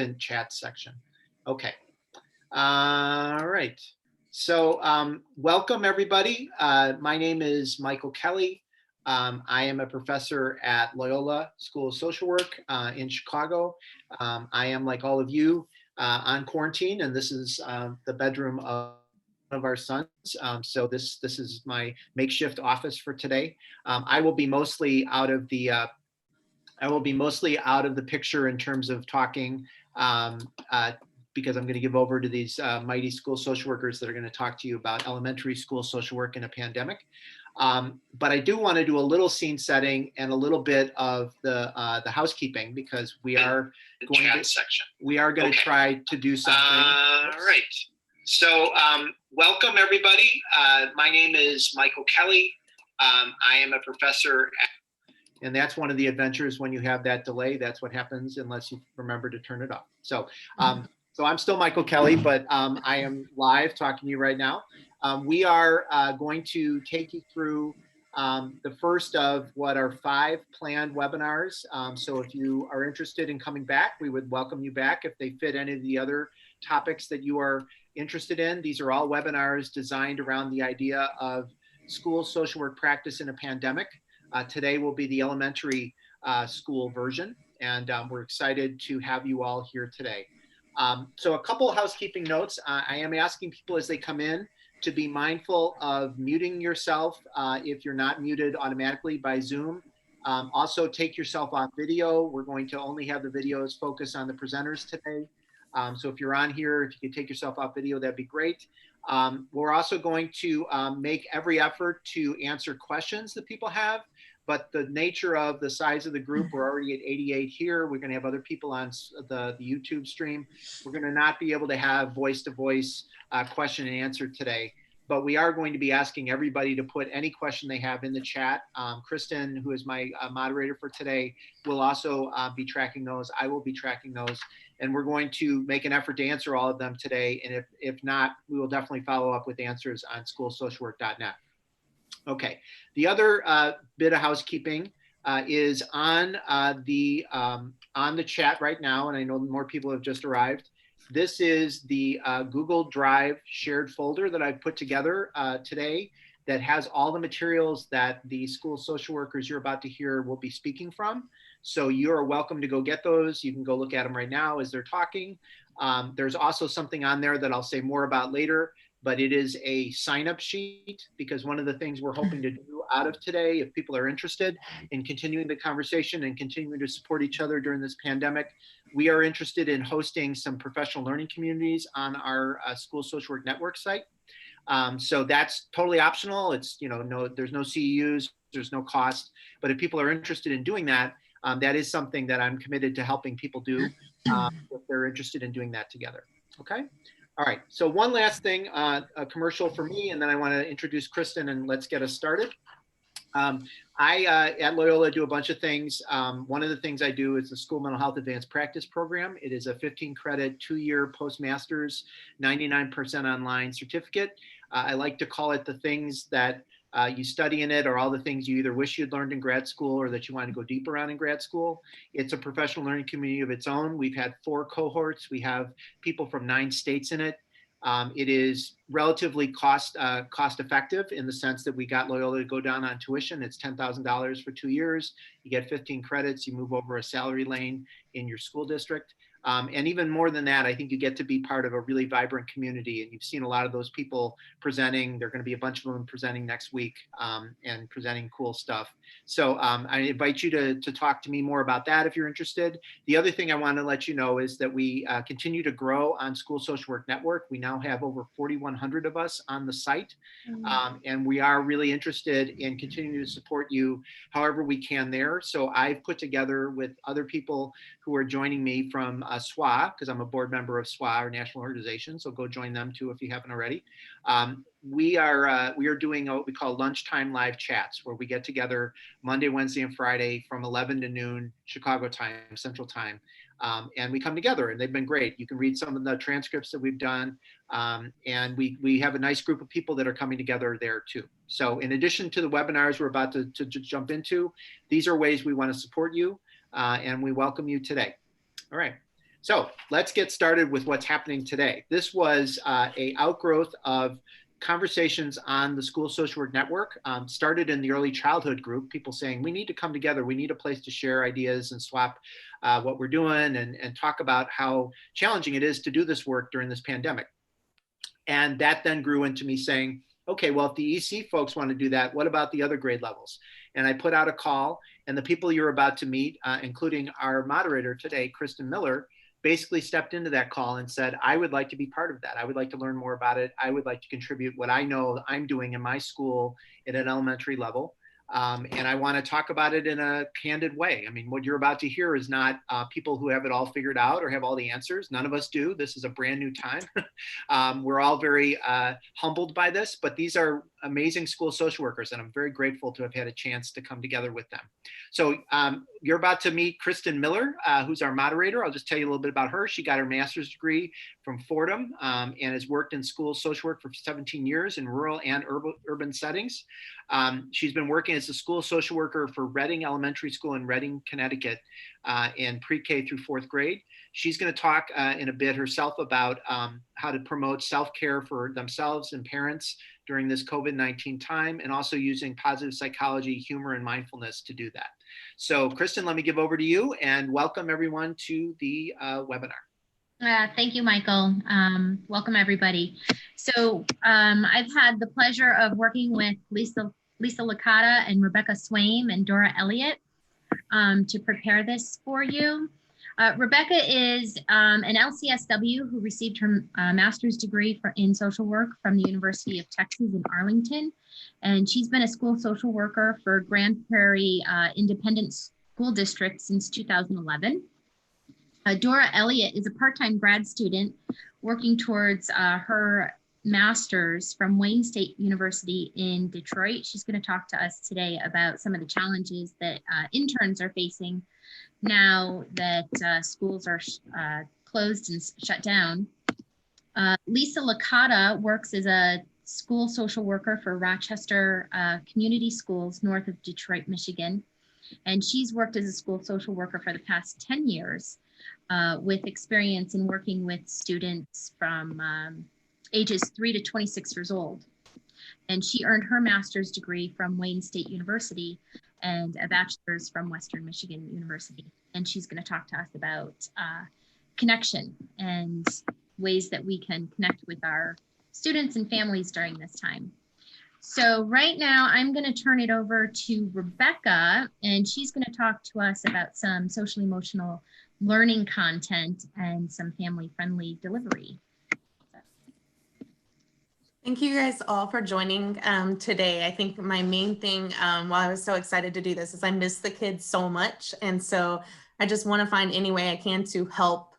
chat section. Okay. All right. So welcome everybody. My name is Michael Kelly. I am a professor at Loyola School of Social Work in Chicago. I am, like all of you, on quarantine, and this is the bedroom of one of our sons. So this is my makeshift office for today. I will be mostly out of the picture in terms of talking, because I'm going to give over to these mighty school social workers that are going to talk to you about elementary school social work in a pandemic. But I do want to do a little scene setting and a little bit of the housekeeping, because we are going to try to do something. All right. So welcome everybody. My name is Michael Kelly. I am a professor and that's one of the adventures when you have that delay. That's what happens unless you remember to turn it off. So, so I'm still Michael Kelly, but I am live talking to you right now. We are going to take you through the first of what are 5 planned webinars. So if you are interested in coming back, we would welcome you back if they fit any of the other topics that you are interested in. These are all webinars designed around the idea of school social work practice in a pandemic. Today will be the elementary school version, and we're excited to have you all here today. So a couple of housekeeping notes. I am asking people as they come in to be mindful of muting yourself if you're not muted automatically by Zoom. Also take yourself off video. We're going to only have the videos focus on the presenters today. So if you're on here, if you could take yourself off video, that'd be great. We're also going to make every effort to answer questions that people have, but the nature of the size of the group, we're already at 88 here. We're going to have other people on the YouTube stream. We're going to not be able to have voice-to-voice question and answer today, but we are going to be asking everybody to put any question they have in the chat. Kristen, who is my moderator for today, will also be tracking those. I will be tracking those. And we're going to make an effort to answer all of them today. And if not, we will definitely follow up with answers on schoolsocialwork.net. Okay, the other bit of housekeeping is on the chat right now, and I know more people have just arrived. This is the Google Drive shared folder that I've put together today that has all the materials that the school social workers you're about to hear will be speaking from. So you're welcome to go get those. You can go look at them right now as they're talking. There's also something on there that I'll say more about later, but it is a sign-up sheet, because one of the things we're hoping to do out of today, if people are interested in continuing the conversation and continuing to support each other during this pandemic, we are interested in hosting some professional learning communities on our School Social Work Network site. So that's totally optional. It's, there's no CEUs, there's no cost, but if people are interested in doing that, that is something that I'm committed to helping people do if they're interested in doing that together. Okay. All right. So one last thing, a commercial for me, and then I want to introduce Kristen and let's get us started. I at Loyola do a bunch of things. One of the things I do is the School Mental Health Advanced Practice Program. It is a 15-credit, 2-year postmaster's, 99% online certificate. I like to call it the things that you study in it, or all the things you either wish you'd learned in grad school or that you want to go deeper on in grad school. It's a professional learning community of its own. We've had 4 cohorts. We have people from 9 states in it. It is relatively cost effective in the sense that we got Loyola to go down on tuition. It's $10,000 for 2 years. You get 15 credits. You move over a salary lane in your school district. And even more than that, I think you get to be part of a really vibrant community. And you've seen a lot of those people presenting. There are going to be a bunch of them presenting next week and presenting cool stuff. So I invite you to talk to me more about that if you're interested. The other thing I want to let you know is that we continue to grow on School Social Work Network. We now have over 4,100 of us on the site. And we are really interested in continuing to support you however we can there. So I've put together with other people who are joining me from SWA, because I'm a board member of SWA, our national organization. So go join them too if you haven't already. We are doing what we call lunchtime live chats, where we get together Monday, Wednesday, and Friday from 11 to noon Chicago time, Central Time. And we come together, and they've been great. You can read some of the transcripts that we've done. And we have a nice group of people that are coming together there too. So in addition to the webinars we're about to jump into, these are ways we want to support you, and we welcome you today. All right. So let's get started with what's happening today. This was a outgrowth of conversations on the School Social Work Network, started in the early childhood group, people saying, we need to come together, we need a place to share ideas and swap what we're doing and talk about how challenging it is to do this work during this pandemic. And that then grew into me saying, okay, well, if the EC folks want to do that, what about the other grade levels? And I put out a call, and the people you're about to meet, including our moderator today, Kristen Miller, basically stepped into that call and said, I would like to be part of that. I would like to learn more about it. I would like to contribute what I know I'm doing in my school at an elementary level. And I want to talk about it in a candid way. I mean, what you're about to hear is not people who have it all figured out or have all the answers. None of us do. This is a brand new time. We're all very humbled by this, but these are amazing school social workers, and I'm very grateful to have had a chance to come together with them. So you're about to meet Kristen Miller, who's our moderator. I'll just tell you a little bit about her. She got her master's degree from Fordham and has worked in school social work for 17 years in rural and urban settings. She's been working as a school social worker for Reading Elementary School in Reading, Connecticut, in pre-K through fourth grade. She's going to talk in a bit herself about how to promote self-care for themselves and parents during this COVID-19 time, and also using positive psychology, humor, and mindfulness to do that. So Kristen, let me give over to you and welcome everyone to the webinar. Thank you, Michael. Welcome, everybody. So I've had the pleasure of working with Lisa Licata and Rebecca Swaim and Dora Elliott to prepare this for you. Rebecca is an LCSW who received her master's degree in social work from the University of Texas in Arlington. And she's been a school social worker for Grand Prairie Independent School District since 2011. Dora Elliott is a part-time grad student working towards her master's from Wayne State University in Detroit. She's going to talk to us today about some of the challenges that interns are facing now that schools are closed and shut down. Lisa Licata works as a school social worker for Rochester Community Schools north of Detroit, Michigan. And she's worked as a school social worker for the past 10 years with experience in working with students from ages 3 to 26 years old. And she earned her master's degree from Wayne State University and a bachelor's from Western Michigan University. And she's going to talk to us about connection and ways that we can connect with our students and families during this time. So right now I'm going to turn it over to Rebecca, and she's going to talk to us about some social emotional learning content and some family-friendly delivery. Thank you guys all for joining today. I think my main thing while I was so excited to do this is I miss the kids so much. And so I just want to find any way I can to help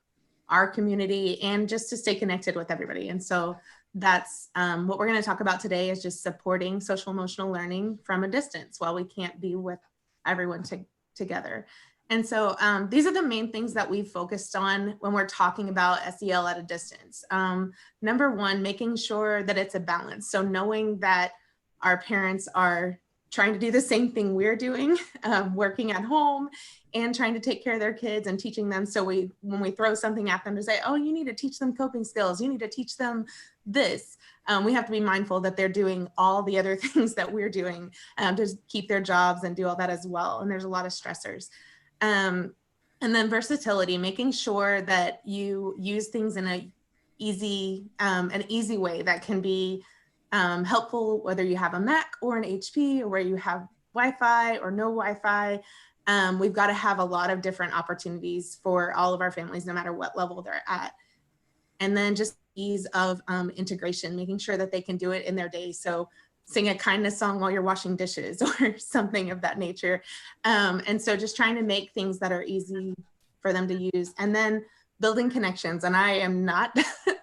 our community and just to stay connected with everybody. And so that's what we're going to talk about today, is just supporting social emotional learning from a distance while we can't be with everyone together. And so these are the main things that we've focused on when we're talking about SEL at a distance. Number one, making sure that it's a balance. So knowing that our parents are trying to do the same thing we're doing, working at home and trying to take care of their kids and teaching them. So when we throw something at them to say, oh, you need to teach them coping skills, you need to teach them this, we have to be mindful that they're doing all the other things that we're doing to keep their jobs and do all that as well. And there's a lot of stressors. And then versatility, making sure that you use things in an easy way that can be helpful, whether you have a Mac or an HP, or where you have Wi-Fi or no Wi-Fi. We've got to have a lot of different opportunities for all of our families, no matter what level they're at. And then just ease of integration, making sure that they can do it in their day. So sing a kindness song while you're washing dishes or something of that nature. And so just trying to make things that are easy for them to use. And then building connections. And I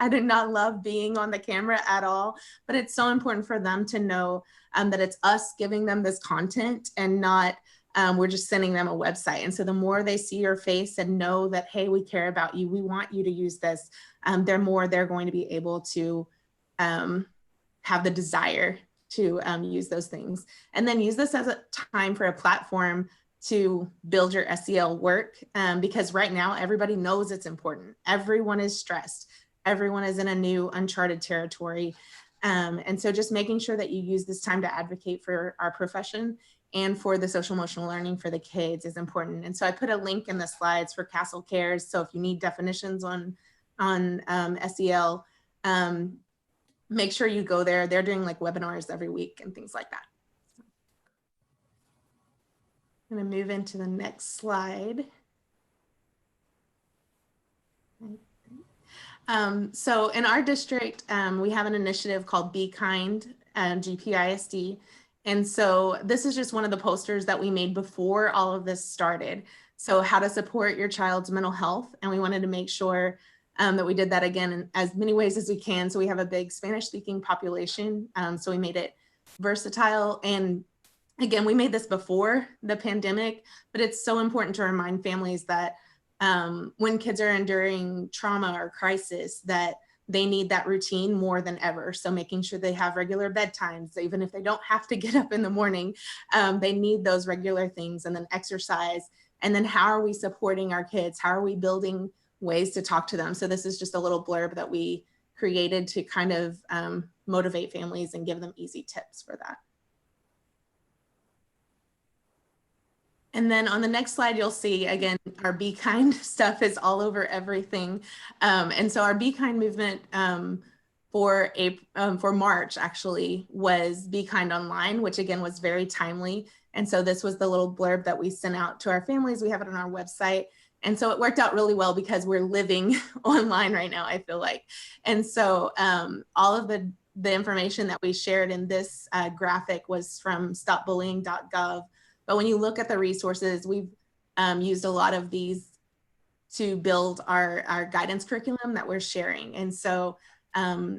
do not love being on the camera at all, but it's so important for them to know that it's us giving them this content and not we're just sending them a website. And so the more they see your face and know that, hey, we care about you, we want you to use this, they're going to be able to have the desire to use those things. And then use this as a time for a platform to build your SEL work, because right now everybody knows it's important. Everyone is stressed. Everyone is in a new uncharted territory. And so just making sure that you use this time to advocate for our profession and for the social emotional learning for the kids is important. And so I put a link in the slides for Castle Cares. So if you need definitions on SEL, make sure you go there. They're doing like webinars every week and things like that. I'm going to move into the next slide. So in our district, we have an initiative called Be Kind, GPISD. And so this is just one of the posters that we made before all of this started. So how to support your child's mental health. And we wanted to make sure that we did that again in as many ways as we can. So we have a big Spanish speaking population. So we made it versatile. And again, we made this before the pandemic, but it's so important to remind families that when kids are enduring trauma or crisis, that they need that routine more than ever. So making sure they have regular bedtimes, even if they don't have to get up in the morning, they need those regular things, and then exercise. And then how are we supporting our kids? How are we building ways to talk to them? So this is just a little blurb that we created to kind of motivate families and give them easy tips for that. And then on the next slide, you'll see, again, our Be Kind stuff is all over everything. And so our Be Kind movement for March actually was Be Kind Online, which again was very timely. And so this was the little blurb that we sent out to our families. We have it on our website. And so it worked out really well because we're living online right now, I feel like. And so all of the information that we shared in this graphic was from stopbullying.gov. But when you look at the resources, we've used a lot of these to build our guidance curriculum that we're sharing. And so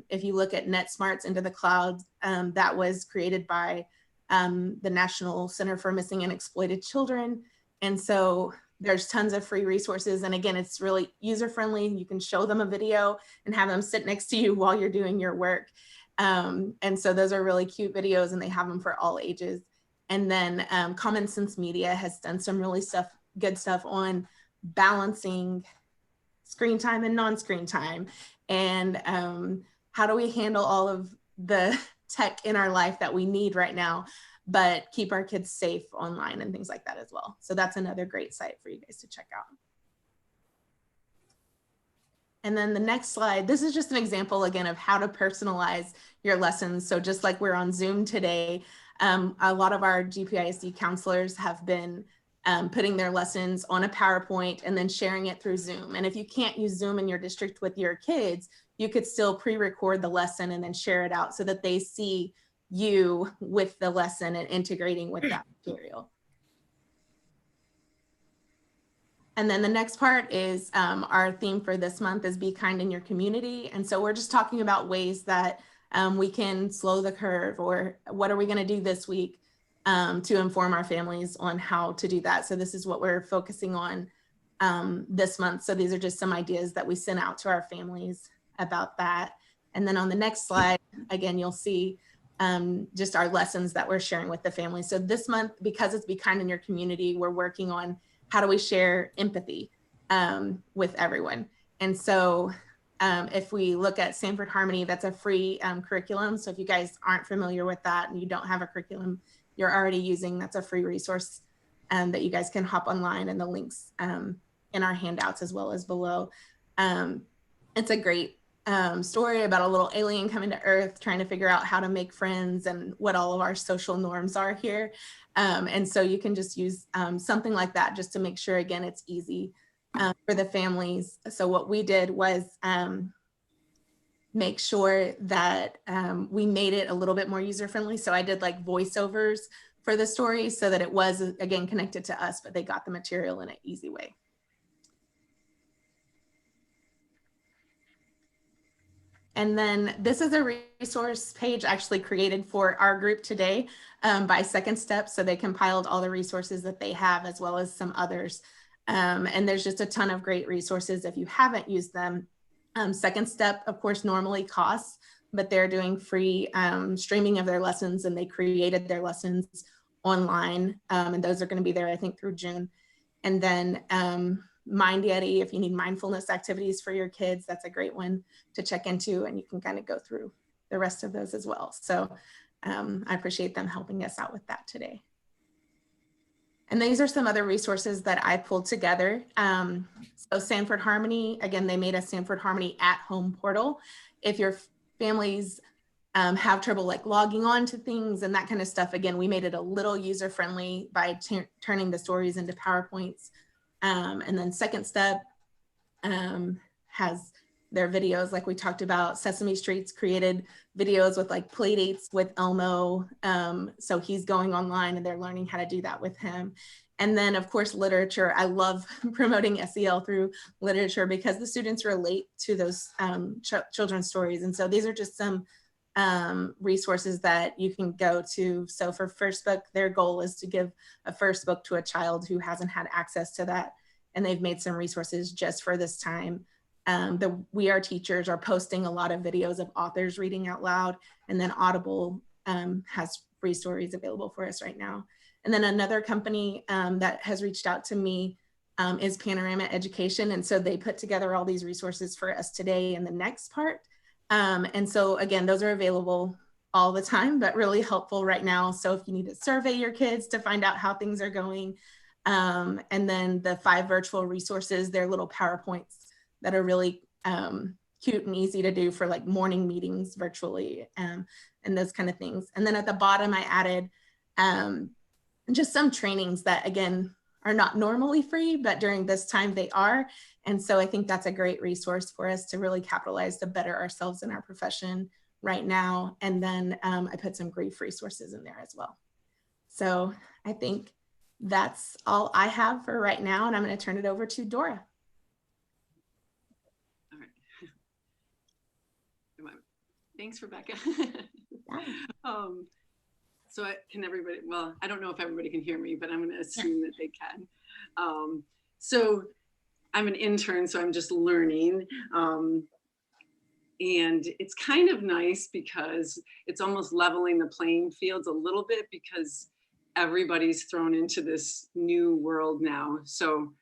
if you look at NetSmarts Into the Cloud, that was created by the National Center for Missing and Exploited Children. And so there's tons of free resources. And again, it's really user-friendly. You can show them a video and have them sit next to you while you're doing your work. And so those are really cute videos, and they have them for all ages. And then Common Sense Media has done some really good stuff on balancing screen time and non-screen time. And how do we handle all of the tech in our life that we need right now, but keep our kids safe online and things like that as well. So that's another great site for you guys to check out. And then the next slide, this is just an example again of how to personalize your lessons. So just like we're on Zoom today, a lot of our GPISD counselors have been putting their lessons on a PowerPoint and then sharing it through Zoom. And if you can't use Zoom in your district with your kids, you could still pre-record the lesson and then share it out so that they see you with the lesson and integrating with that material. And then the next part is our theme for this month is Be Kind in Your Community. And so we're just talking about ways that we can slow the curve, or what are we going to do this week to inform our families on how to do that. So this is what we're focusing on this month. So these are just some ideas that we sent out to our families about that. And then on the next slide, again, you'll see just our lessons that we're sharing with the family. So this month, because it's Be Kind in Your Community, we're working on how do we share empathy with everyone. And so if we look at Sanford Harmony, that's a free curriculum. So if you guys aren't familiar with that and you don't have a curriculum you're already using, that's a free resource that you guys can hop online, and the links in our handouts as well as below. It's a great story about a little alien coming to Earth, trying to figure out how to make friends and what all of our social norms are here. And so you can just use something like that just to make sure, again, it's easy for the families. So what we did was make sure that we made it a little bit more user-friendly. So I did like voiceovers for the story so that it was, again, connected to us, but they got the material in an easy way. And then this is a resource page actually created for our group today by Second Step. So they compiled all the resources that they have, as well as some others. And there's just a ton of great resources if you haven't used them. Second Step, of course, normally costs, but they're doing free streaming of their lessons, and they created their lessons online, and those are going to be there, I think, through June. And then Mind Yeti, if you need mindfulness activities for your kids, that's a great one to check into, and you can kind of go through the rest of those as well. So I appreciate them helping us out with that today. And these are some other resources that I pulled together. So Sanford Harmony, again, they made a Sanford Harmony at-home portal. If your families have trouble like logging on to things and that kind of stuff, again, we made it a little user-friendly by turning the stories into PowerPoints. And then Second Step has their videos, like we talked about. Sesame Street's created videos with like play dates with Elmo. So he's going online and they're learning how to do that with him. And then of course, literature. I love promoting SEL through literature because the students relate to those children's stories. And so these are just some resources that you can go to. So for First Book, their goal is to give a first book to a child who hasn't had access to that. And they've made some resources just for this time. The We Are Teachers are posting a lot of videos of authors reading out loud, and then Audible has free stories available for us right now. And then another company that has reached out to me is Panorama Education. And so they put together all these resources for us today and the next part. And so again, those are available all the time, but really helpful right now. So if you need to survey your kids to find out how things are going, and then the 5 virtual resources, they're little PowerPoints that are really cute and easy to do for like morning meetings virtually and those kind of things. And then at the bottom, I added just some trainings that, again, are not normally free, but during this time they are. And so I think that's a great resource for us to really capitalize to better ourselves in our profession right now. And then I put some grief resources in there as well. So I think that's all I have for right now. And I'm going to turn it over to Dora. Thanks, Rebecca. So can everybody, well, I don't know if everybody can hear me, but I'm going to assume that they can. So I'm an intern, so I'm just learning. And it's kind of nice because it's almost leveling the playing fields a little bit because everybody's thrown into this new world now. So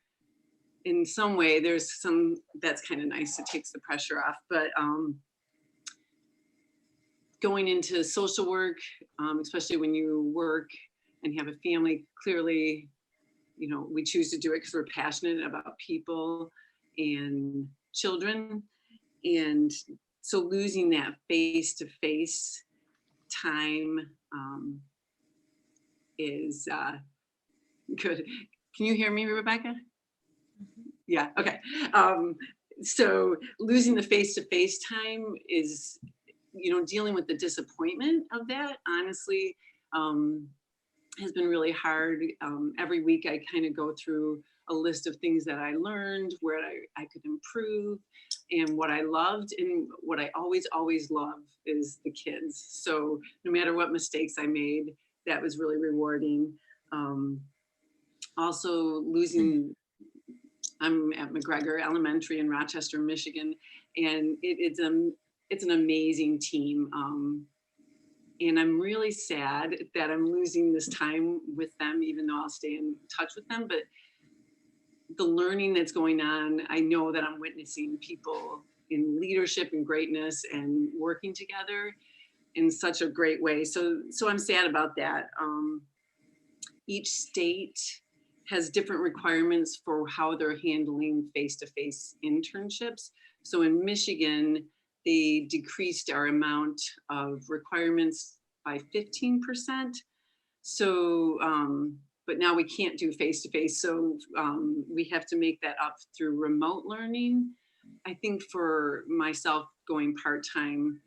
in some way, there's some, that's kind of nice. It takes the pressure off. But going into social work, especially when you work and have a family, clearly, you know, we choose to do it because we're passionate about people and children. And so losing that face-to-face time is good. Can you hear me, Rebecca? Yeah, okay. So losing the face-to-face time is, you know, dealing with the disappointment of that, honestly, has been really hard. Every week I kind of go through a list of things that I learned, where I could improve, and what I loved. And what I always love is the kids. So no matter what mistakes I made, that was really rewarding. Also losing, I'm at McGregor Elementary in Rochester, Michigan, and it's an amazing team. And I'm really sad that I'm losing this time with them, even though I'll stay in touch with them. But the learning that's going on, I know that I'm witnessing people in leadership and greatness and working together in such a great way. So I'm sad about that. Each state has different requirements for how they're handling face-to-face internships. So in Michigan, they decreased our amount of requirements by 15%. So, but now we can't do face-to-face. So we have to make that up through remote learning. I think for myself going part-time,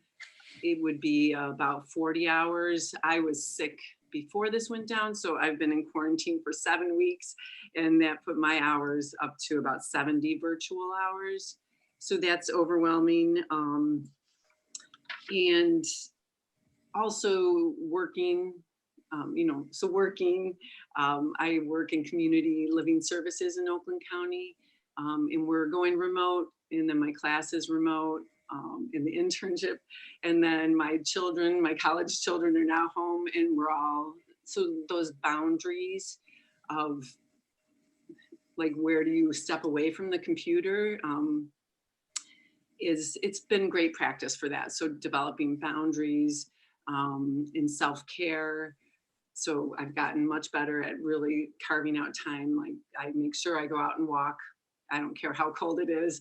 it would be about 40 hours. I was sick before this went down, so I've been in quarantine for 7 weeks, and that put my hours up to about 70 virtual hours. So that's overwhelming. And also working, I work in community living services in Oakland County, and we're going remote, and then my class is remote in the internship. And then my children, my college children, are now home, and we're all so those boundaries of like, where do you step away from the computer? It's been great practice for that. So developing boundaries in self-care. So I've gotten much better at really carving out time. Like, I make sure I go out and walk. I don't care how cold it is,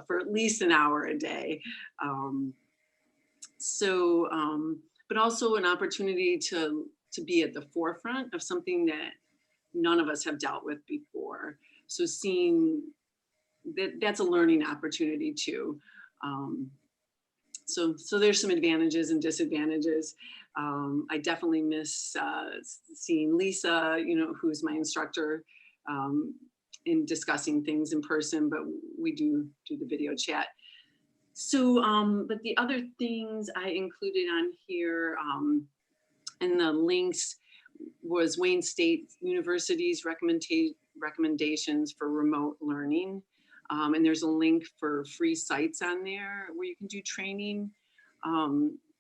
for at least an hour a day. But also an opportunity to be at the forefront of something that none of us have dealt with before. So seeing that's a learning opportunity too. So there's some advantages and disadvantages. I definitely miss seeing Lisa, who's my instructor, in discussing things in person, but we do the video chat. So, but the other things I included on here in the links was Wayne State University's recommendations for remote learning. And there's a link for free sites on there where you can do training.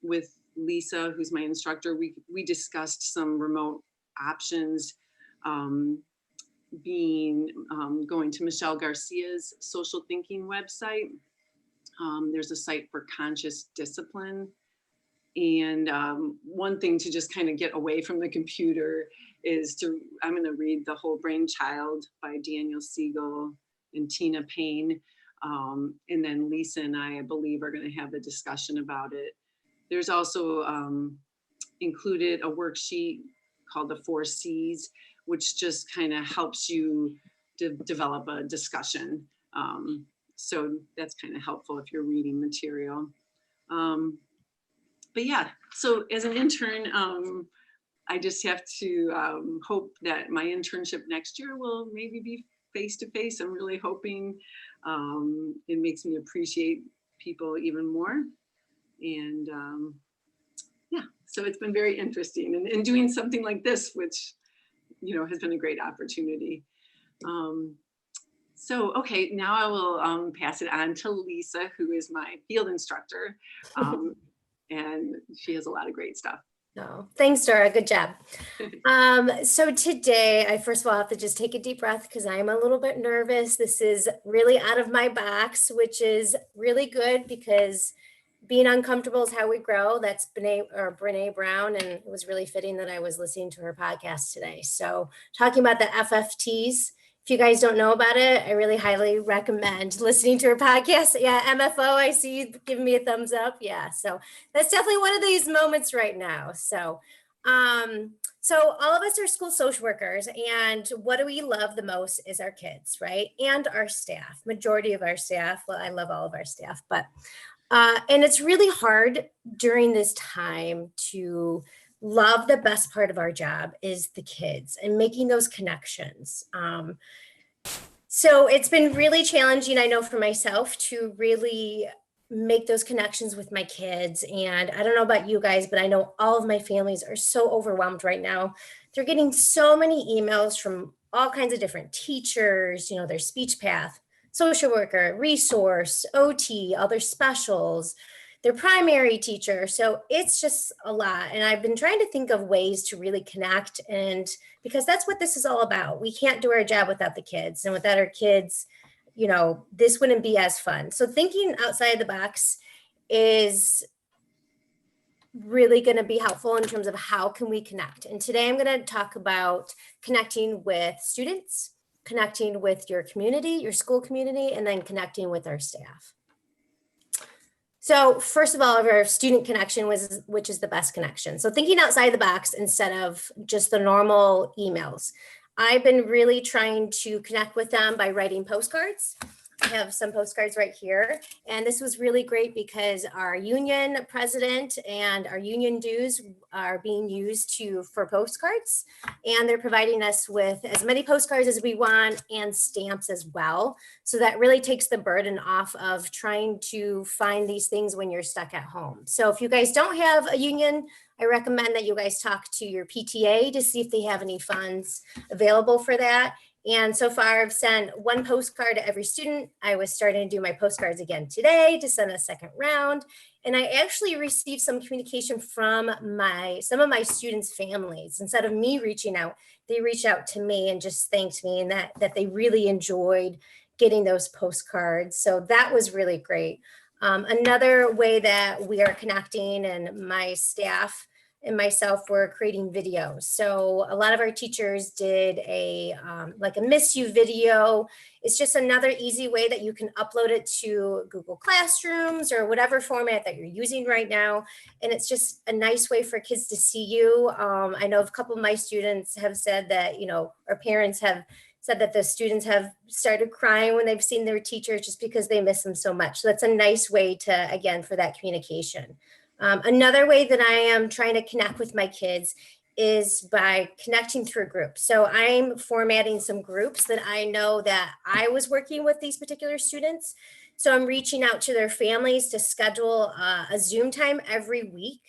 With Lisa, who's my instructor, we discussed some remote options, going to Michelle Garcia's social thinking website. There's a site for conscious discipline. And one thing to just kind of get away from the computer is I'm going to read The Whole Brain Child by Daniel Siegel and Tina Payne. And then Lisa and I believe, are going to have a discussion about it. There's also included a worksheet called the 4 C's, which just kind of helps you develop a discussion. So that's kind of helpful if you're reading material. But yeah, so as an intern, I just have to hope that my internship next year will maybe be face-to-face. I'm really hoping it makes me appreciate people even more. And yeah, so it's been very interesting, and doing something like this, which, has been a great opportunity. So, okay, now I will pass it on to Lisa, who is my field instructor. And she has a lot of great stuff. Oh, thanks, Dora. Good job. So today, I first of all have to just take a deep breath because I'm a little bit nervous. This is really out of my box, which is really good because being uncomfortable is how we grow. That's Brene Brown, and it was really fitting that I was listening to her podcast today. So talking about the FFTs. If you guys don't know about it, I really highly recommend listening to her podcast. Yeah, MFO, I see you giving me a thumbs up. Yeah, so that's definitely one of these moments right now. So all of us are school social workers, and what do we love the most is our kids, right? And our staff, majority of our staff. Well, I love all of our staff, but and it's really hard during this time to love. The best part of our job is the kids and making those connections. So it's been really challenging, I know, for myself to really make those connections with my kids. And I don't know about you guys, but I know all of my families are so overwhelmed right now. They're getting so many emails from all kinds of different teachers, their speech path, social worker, resource, OT, other specials, their primary teacher. So it's just a lot. And I've been trying to think of ways to really connect, and because that's what this is all about. We can't do our job without the kids, and without our kids, this wouldn't be as fun. So thinking outside the box is really going to be helpful in terms of how can we connect. And today I'm going to talk about connecting with students, connecting with your community, your school community, and then connecting with our staff. So first of all, our student connection which is the best connection. So thinking outside the box instead of just the normal emails. I've been really trying to connect with them by writing postcards. I have some postcards right here. And this was really great because our union president and our union dues are being used for postcards. And they're providing us with as many postcards as we want and stamps as well. So that really takes the burden off of trying to find these things when you're stuck at home. So if you guys don't have a union, I recommend that you guys talk to your PTA to see if they have any funds available for that. And so far I've sent one postcard to every student. I was starting to do my postcards again today to send a second round. And I actually received some communication from some of my students' families. Instead of me reaching out, they reached out to me and just thanked me, and that they really enjoyed getting those postcards. So that was really great. Another way that we are connecting, and my staff and myself were creating videos. So a lot of our teachers did like a miss you video. It's just another easy way that you can upload it to Google Classrooms or whatever format that you're using right now. And it's just a nice way for kids to see you. I know a couple of my students have said that, our parents have said that the students have started crying when they've seen their teachers just because they miss them so much. So that's a nice way to, again, for that communication. Another way that I am trying to connect with my kids is by connecting through groups. So I'm formatting some groups that I know that I was working with these particular students. So I'm reaching out to their families to schedule a Zoom time every week.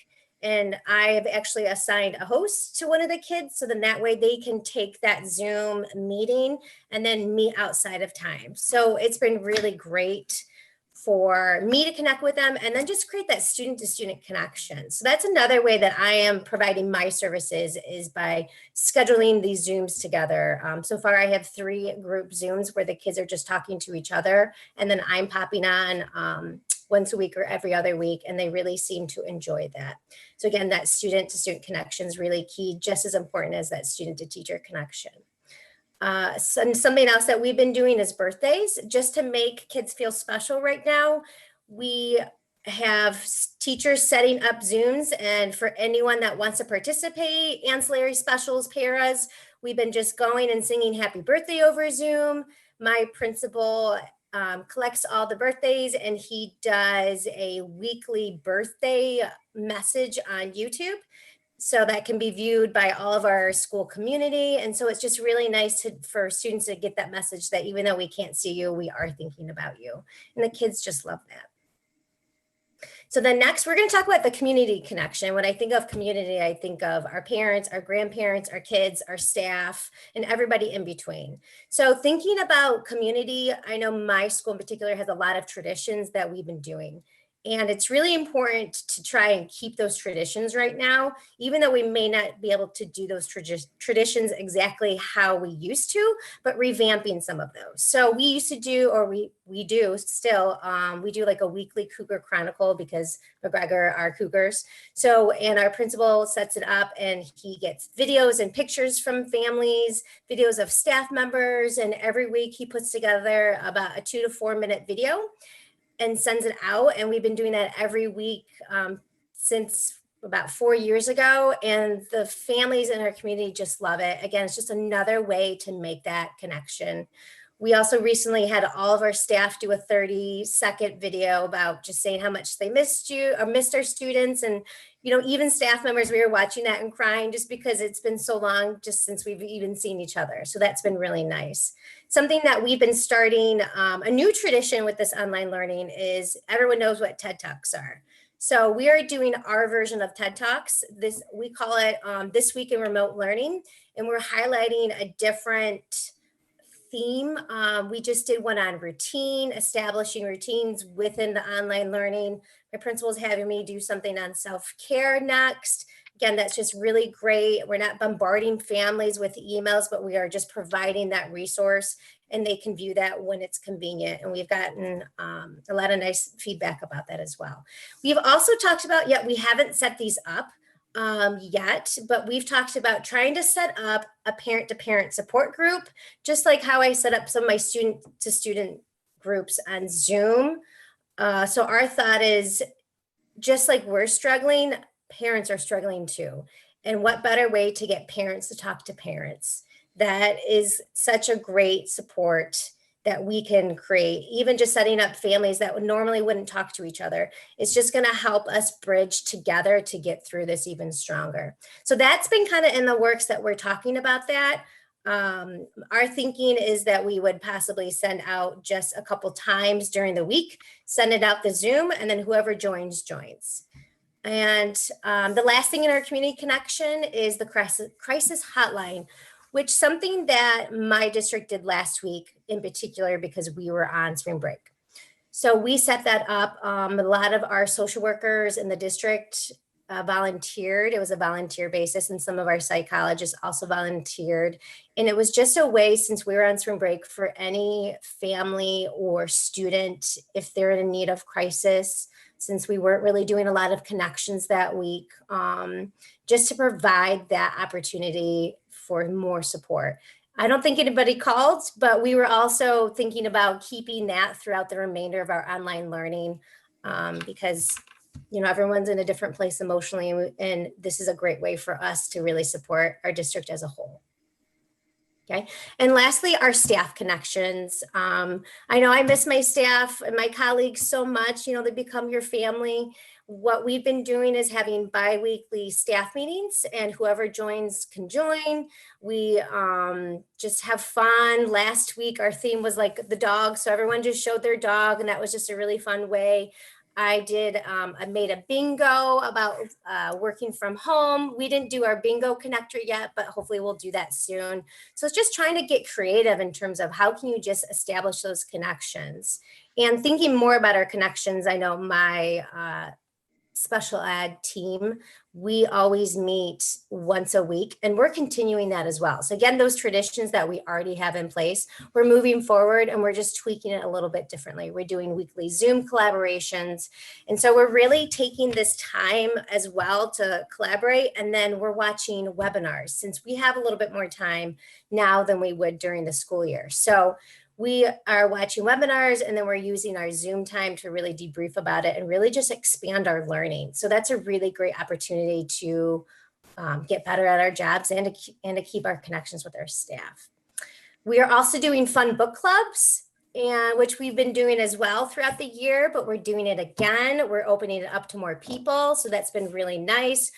And I have actually assigned a host to one of the kids. So then that way they can take that Zoom meeting and then meet outside of time. So it's been really great for me to connect with them and then just create that student to student connection. So that's another way that I am providing my services, is by scheduling these Zooms together. So far I have 3 group Zooms where the kids are just talking to each other, and then I'm popping on once a week or every other week, and they really seem to enjoy that. So again, that student to student connection is really key, just as important as that student to teacher connection. Something else that we've been doing is birthdays, just to make kids feel special right now. We have teachers setting up Zooms, and for anyone that wants to participate, ancillary specials, paras, we've been just going and singing happy birthday over Zoom. My principal collects all the birthdays, and he does a weekly birthday message on YouTube. So that can be viewed by all of our school community. And so it's just really nice for students to get that message that even though we can't see you, we are thinking about you. And the kids just love that. So then next, we're going to talk about the community connection. When I think of community, I think of our parents, our grandparents, our kids, our staff, and everybody in between. So thinking about community, I know my school in particular has a lot of traditions that we've been doing. And it's really important to try and keep those traditions right now, even though we may not be able to do those traditions exactly how we used to, but revamping some of those. So we used to do, or we do still, we do like a weekly Cougar Chronicle because McGregor are Cougars. So, and our principal sets it up and he gets videos and pictures from families, videos of staff members, and every week he puts together about a 2 to 4 minute video and sends it out. And we've been doing that every week since about 4 years ago. And the families in our community just love it. Again, it's just another way to make that connection. We also recently had all of our staff do a 30-second video about just saying how much they missed you or missed our students. And, even staff members, we were watching that and crying just because it's been so long just since we've even seen each other. So that's been really nice. Something that we've been starting, a new tradition with this online learning, is everyone knows what TED Talks are. So we are doing our version of TED Talks. We call it This Week in Remote Learning, and we're highlighting a different theme. We just did one on routine, establishing routines within the online learning. My principal is having me do something on self-care next. Again, that's just really great. We're not bombarding families with emails, but we are just providing that resource and they can view that when it's convenient. And we've gotten a lot of nice feedback about that as well. We've also talked about, we haven't set these up yet, but we've talked about trying to set up a parent-to-parent support group, just like how I set up some of my student-to-student groups on Zoom. So our thought is, just like we're struggling, parents are struggling too. And what better way to get parents to talk to parents? That is such a great support that we can create. Even just setting up families that normally wouldn't talk to each other, it's just going to help us bridge together to get through this even stronger. So that's been kind of in the works that we're talking about that. Our thinking is that we would possibly send out just a couple times during the week, send it out the Zoom, and then whoever joins. And the last thing in our community connection is the crisis hotline. which something that my district did last week in particular because we were on spring break. So we set that up. A lot of our social workers in the district volunteered. It was a volunteer basis, and some of our psychologists also volunteered. And it was just a way, since we were on spring break, for any family or student, if they're in need of crisis, since we weren't really doing a lot of connections that week, just to provide that opportunity for more support. I don't think anybody called, but we were also thinking about keeping that throughout the remainder of our online learning, because everyone's in a different place emotionally, and this is a great way for us to really support our district as a whole. Okay. And lastly, our staff connections. I know I miss my staff and my colleagues so much. They become your family. What we've been doing is having bi-weekly staff meetings, and whoever joins can join. We just have fun. Last week, our theme was like the dog. So everyone just showed their dog, and that was just a really fun way. I made a bingo about working from home. We didn't do our bingo connector yet, but hopefully we'll do that soon. So it's just trying to get creative in terms of how can you just establish those connections, and thinking more about our connections. I know my special ed team, we always meet once a week, and we're continuing that as well. So again, those traditions that we already have in place, we're moving forward, and we're just tweaking it a little bit differently. We're doing weekly Zoom collaborations. And so we're really taking this time as well to collaborate. And then we're watching webinars, since we have a little bit more time now than we would during the school year. So we are watching webinars, and then we're using our Zoom time to really debrief about it and really just expand our learning. So that's a really great opportunity to get better at our jobs and to keep our connections with our staff. We are also doing fun book clubs, and which we've been doing as well throughout the year, but we're doing it again. We're opening it up to more people. So that's been really nice.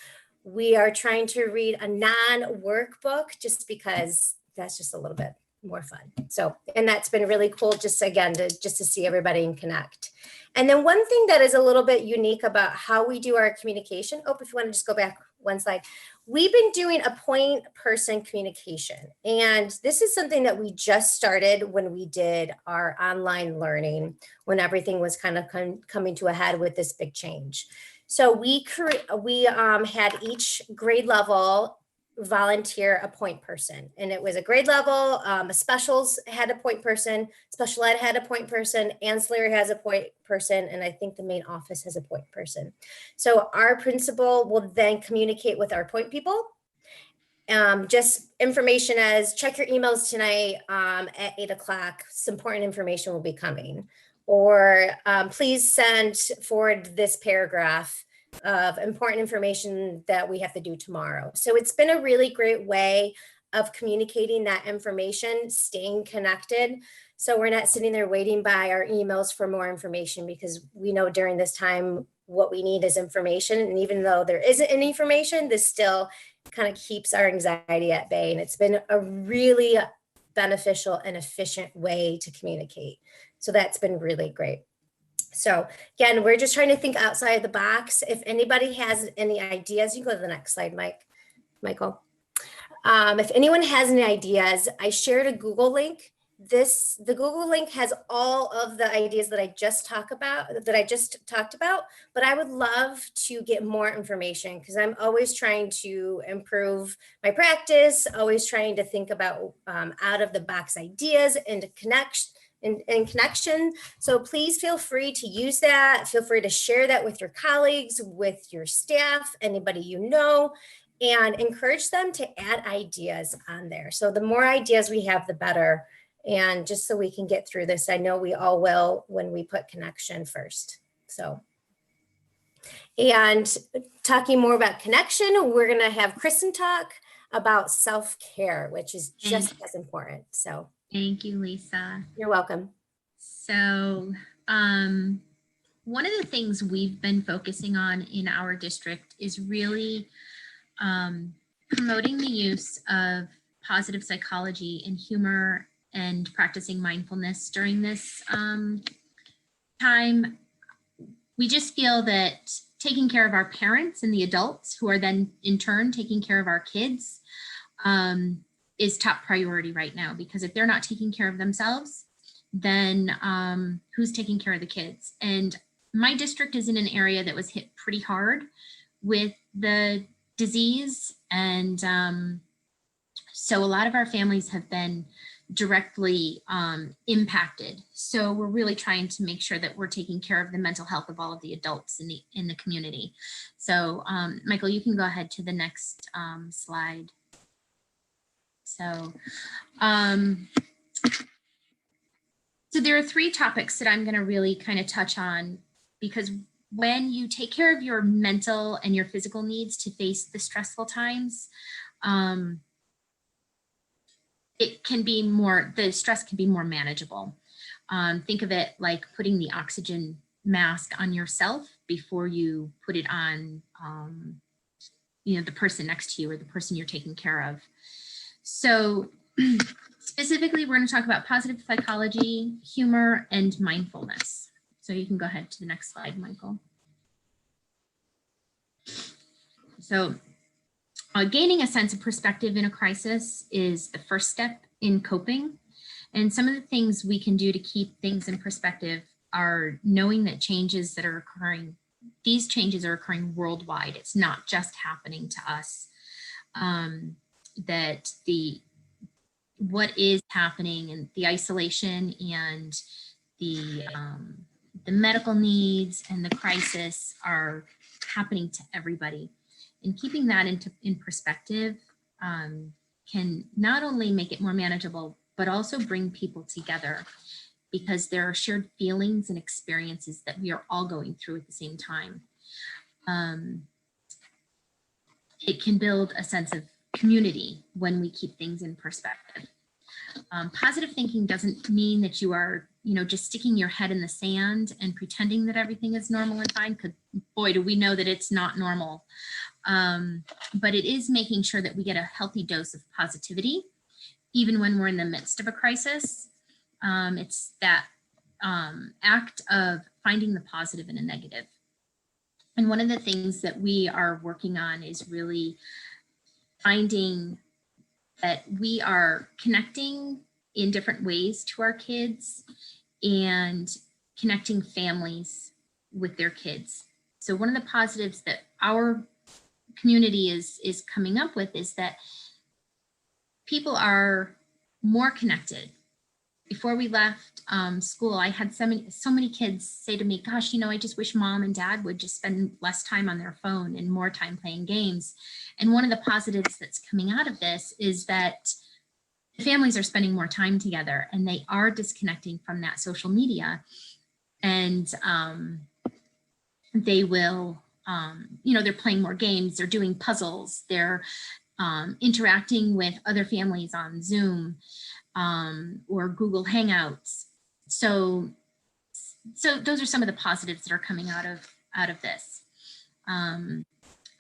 We are trying to read a non-work book just because that's just a little bit more fun. So, and that's been really cool, just again, to see everybody and connect. And then one thing that is a little bit unique about how we do our communication. Oh, if you want to just go back one slide. We've been doing a point person communication. And this is something that we just started when we did our online learning, when everything was kind of coming to a head with this big change. So we had each grade level volunteer a point person, and it was a grade level. Specials had a point person, special ed had a point person, ancillary has a point person, and I think the main office has a point person. So our principal will then communicate with our point people. Just information as check your emails tonight at 8 o'clock, some important information will be coming, or please send forward this paragraph of important information that we have to do tomorrow. So it's been a really great way of communicating that information, staying connected. So we're not sitting there waiting by our emails for more information, because we know during this time, what we need is information. And even though there isn't any information, this still kind of keeps our anxiety at bay. And it's been a really beneficial and efficient way to communicate. So that's been really great. So again, we're just trying to think outside the box. If anybody has any ideas, you can go to the next slide, Michael. If anyone has any ideas, I shared a Google link. The Google link has all of the ideas that I just talked about, but I would love to get more information, because I'm always trying to improve my practice, always trying to think about out of the box ideas and to connect. In connection. So please feel free to use that. Feel free to share that with your colleagues, with your staff, anybody you know, and encourage them to add ideas on there. So the more ideas we have, the better. And just so we can get through this, I know we all will when we put connection first. So, and talking more about connection, we're going to have Kristen talk about self-care, which is just as important. So. Thank you, Lisa. You're welcome. So one of the things we've been focusing on in our district is really promoting the use of positive psychology and humor and practicing mindfulness during this time. We just feel that taking care of our parents and the adults, who are then in turn taking care of our kids, is top priority right now, because if they're not taking care of themselves, then who's taking care of the kids? And my district is in an area that was hit pretty hard with the disease. And so a lot of our families have been directly impacted. So we're really trying to make sure that we're taking care of the mental health of all of the adults in the community. So Michael, you can go ahead to the next slide. So, so there are 3 topics that I'm going to really kind of touch on, because when you take care of your mental and your physical needs to face the stressful times, it can be the stress can be more manageable. Think of it like putting the oxygen mask on yourself before you put it on, you know, the person next to you or the person you're taking care of. So specifically, we're going to talk about positive psychology, humor, and mindfulness. So you can go ahead to the next slide, Michael. So gaining a sense of perspective in a crisis is the first step in coping. And some of the things we can do to keep things in perspective are knowing that changes that are occurring, these changes are occurring worldwide. It's not just happening to us. That what is happening and the isolation and the medical needs and the crisis are happening to everybody. And keeping that in perspective can not only make it more manageable, but also bring people together, because there are shared feelings and experiences that we are all going through at the same time. It can build a sense of community when we keep things in perspective. Positive thinking doesn't mean that you are, you know, just sticking your head in the sand and pretending that everything is normal and fine, because boy, do we know that it's not normal. But it is making sure that we get a healthy dose of positivity, even when we're in the midst of a crisis. It's that act of finding the positive in a negative. And one of the things that we are working on is really finding that we are connecting in different ways to our kids and connecting families with their kids. So one of the positives that our community is coming up with is that people are more connected. Before we left school, I had so many kids say to me, gosh, you know, I just wish mom and dad would just spend less time on their phone and more time playing games. And one of the positives that's coming out of this is that the families are spending more time together and they are disconnecting from that social media. And they will, you know, they're playing more games, they're doing puzzles, they're interacting with other families on Zoom or Google Hangouts. So those are some of the positives that are coming out of this.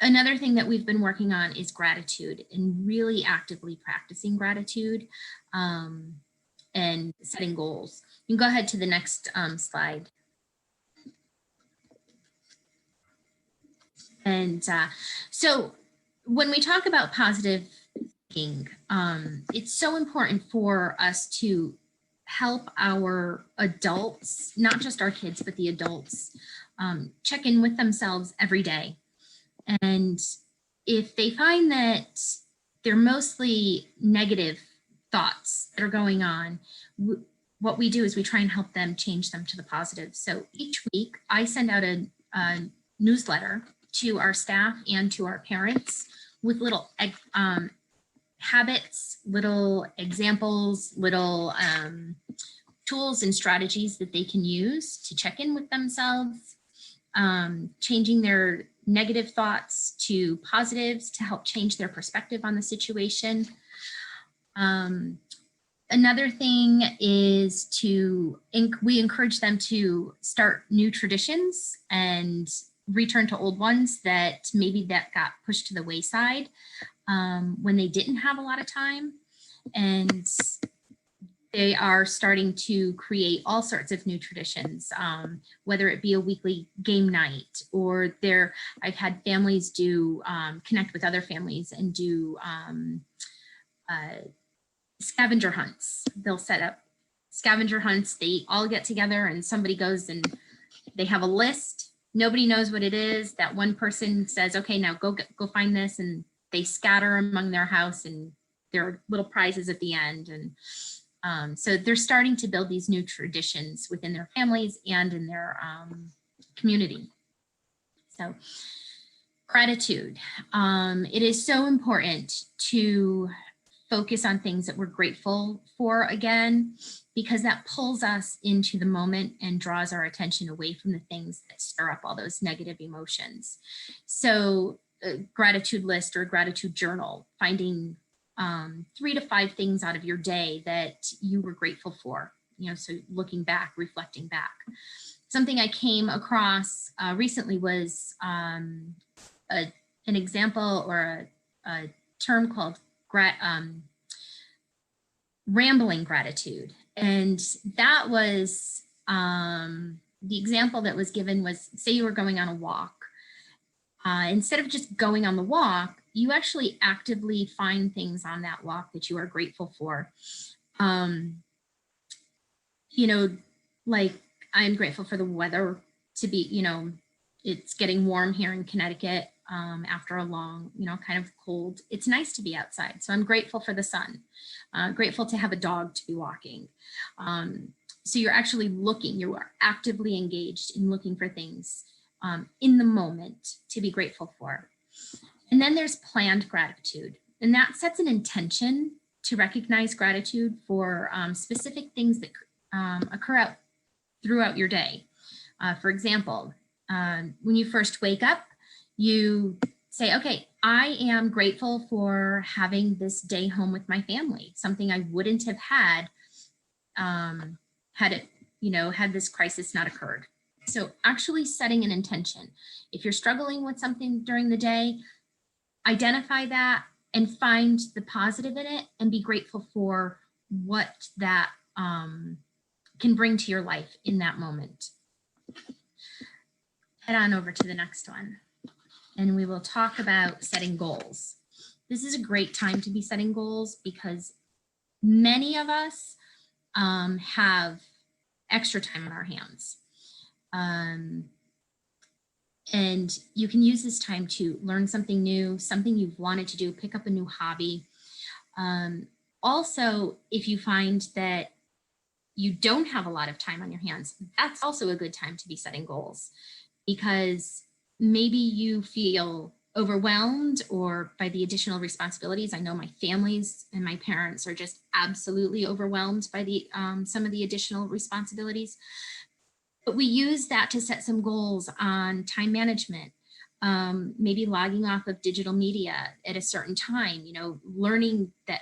Another thing that we've been working on is gratitude, and really actively practicing gratitude and setting goals. You can go ahead to the next slide. And so when we talk about positive thinking, it's so important for us to help our adults, not just our kids, but the adults, check in with themselves every day. And if they find that they're mostly negative thoughts that are going on, what we do is we try and help them change them to the positive. So each week I send out a newsletter to our staff and to our parents with little habits, little examples, little tools and strategies that they can use to check in with themselves, changing their negative thoughts to positives to help change their perspective on the situation. Another thing is we encourage them to start new traditions and return to old ones that maybe that got pushed to the wayside when they didn't have a lot of time. And they are starting to create all sorts of new traditions, whether it be a weekly game night or I've had families do connect with other families and do scavenger hunts. They'll set up scavenger hunts. They all get together and somebody goes and they have a list. Nobody knows what it is. That one person says, okay, now go find this. And they scatter among their house and there are little prizes at the end. And so they're starting to build these new traditions within their families and in their community. So gratitude. It is so important to focus on things that we're grateful for again, because that pulls us into the moment and draws our attention away from the things that stir up all those negative emotions. So a gratitude list or a gratitude journal, finding 3 to 5 things out of your day that you were grateful for, so looking back, reflecting back. Something I came across recently was an example or a term called rambling gratitude. And that was the example that was given was, say you were going on a walk. Instead of just going on the walk, you actually actively find things on that walk that you are grateful for. Like I'm grateful for the weather to be, it's getting warm here in Connecticut after a long, kind of cold. It's nice to be outside. So I'm grateful for the sun, grateful to have a dog to be walking. So you're actually looking, you are actively engaged in looking for things in the moment to be grateful for. And then there's planned gratitude, and that sets an intention to recognize gratitude for specific things that occur throughout your day. For example, when you first wake up, you say, okay, I am grateful for having this day home with my family, something I wouldn't have had had this crisis not occurred. So actually setting an intention. If you're struggling with something during the day, identify that and find the positive in it and be grateful for what that can bring to your life in that moment. Head on over to the next one. And we will talk about setting goals. This is a great time to be setting goals because many of us have extra time on our hands. And you can use this time to learn something new, something you've wanted to do, pick up a new hobby. Also, if you find that you don't have a lot of time on your hands, that's also a good time to be setting goals, because maybe you feel overwhelmed or by the additional responsibilities. I know my families and my parents are just absolutely overwhelmed by the some of the additional responsibilities. But we use that to set some goals on time management, maybe logging off of digital media at a certain time, learning that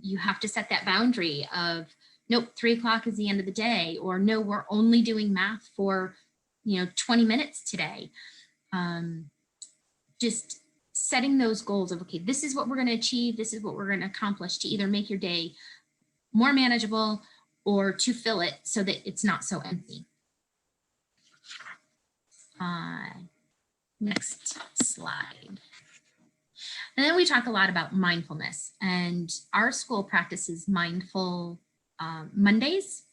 you have to set that boundary of, nope, 3 o'clock is the end of the day, or no, we're only doing math for 20 minutes today. Just setting those goals of, okay, this is what we're going to achieve. This is what we're going to accomplish to either make your day more manageable or to fill it so that it's not so empty. Next slide. And then we talk a lot about mindfulness, and our school practices mindful Mondays,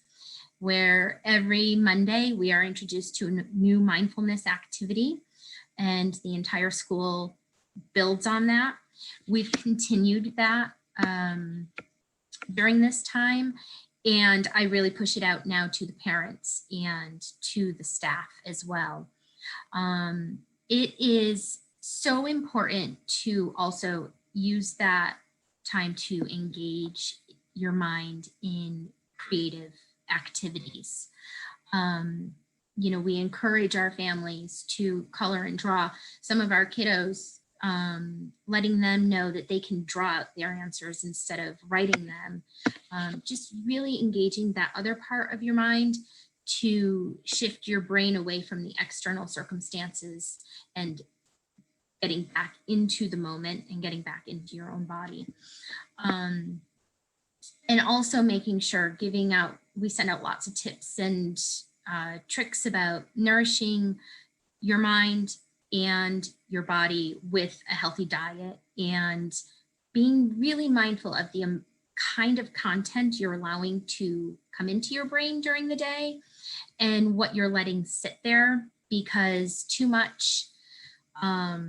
where every Monday we are introduced to a new mindfulness activity, and the entire school builds on that. We've continued that during this time, and I really push it out now to the parents and to the staff as well. It is so important to also use that time to engage your mind in creative activities. We encourage our families to color and draw. Some of our kiddos, letting them know that they can draw out their answers instead of writing them. Just really engaging that other part of your mind to shift your brain away from the external circumstances and getting back into the moment and getting back into your own body. And also making sure, we send out lots of tips and tricks about nourishing your mind and your body with a healthy diet and being really mindful of the kind of content you're allowing to come into your brain during the day and what you're letting sit there, because too much of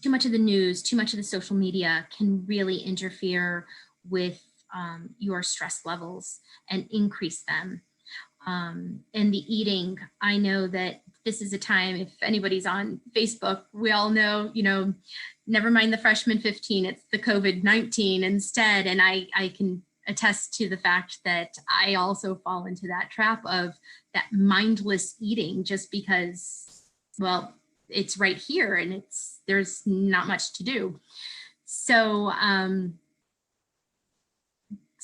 the news, too much of the social media can really interfere with your stress levels and increase them. And the eating, I know that this is a time, if anybody's on Facebook, we all know, you know, never mind the freshman 15, it's the COVID-19 instead. And I can attest to the fact that I also fall into that trap of that mindless eating just because, well, it's right here and there's not much to do. So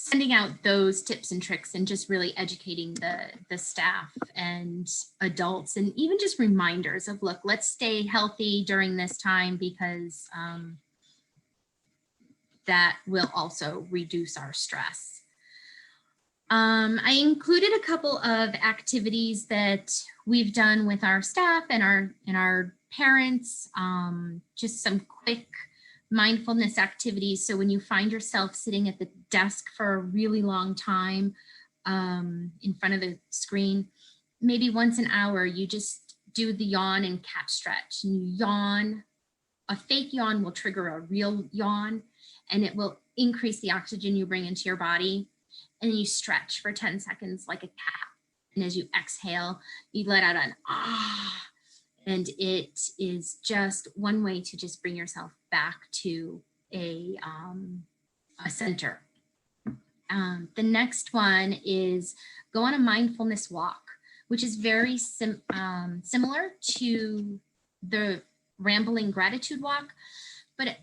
sending out those tips and tricks and just really educating the staff and adults, and even just reminders of, look, let's stay healthy during this time, because that will also reduce our stress. I included a couple of activities that we've done with our staff and our parents, just some quick mindfulness activities. So when you find yourself sitting at the desk for a really long time in front of the screen, maybe once an hour, you just do the yawn and cat stretch. And you yawn. A fake yawn will trigger a real yawn, and it will increase the oxygen you bring into your body. And then you stretch for 10 seconds like a cat. And as you exhale, you let out an ah. And it is just one way to just bring yourself back to a center. The next one is go on a mindfulness walk, which is very similar to the rambling gratitude walk. But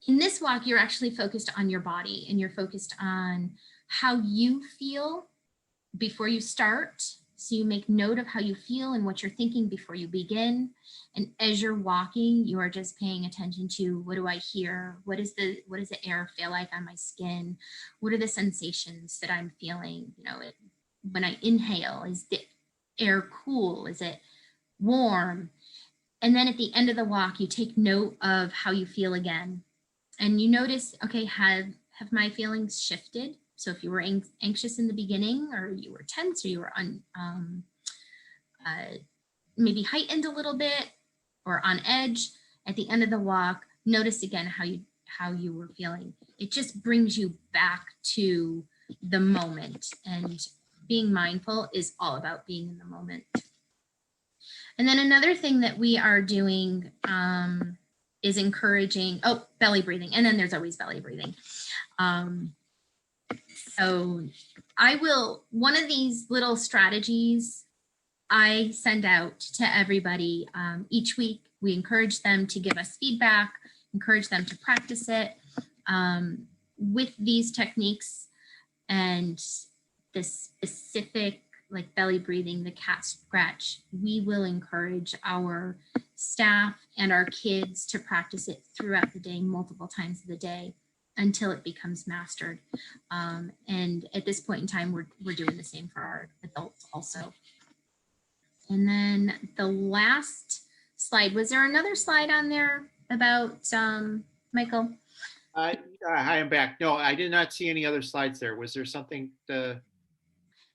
in this walk, you're actually focused on your body, and you're focused on how you feel before you start. So you make note of how you feel and what you're thinking before you begin. And as you're walking, you are just paying attention to, what do I hear? What does the air feel like on my skin? What are the sensations that I'm feeling? You know, when I inhale, is the air cool? Is it warm? And then at the end of the walk, you take note of how you feel again. And you notice, okay, have my feelings shifted? So if you were anxious in the beginning, or you were tense, or you were maybe heightened a little bit or on edge, at the end of the walk, notice again how you were feeling. It just brings you back to the moment, and being mindful is all about being in the moment. And then another thing that we are doing is encouraging, belly breathing. And then there's always belly breathing. So one of these little strategies I send out to everybody each week. We encourage them to give us feedback, encourage them to practice it with these techniques, and the specific, like belly breathing, the cat scratch. We will encourage our staff and our kids to practice it throughout the day, multiple times of the day, until it becomes mastered. And at this point in time, we're doing the same for our adults also. And then the last slide, was there another slide on there about Michael? Hi, I'm back. No, I did not see any other slides there. Was there something to...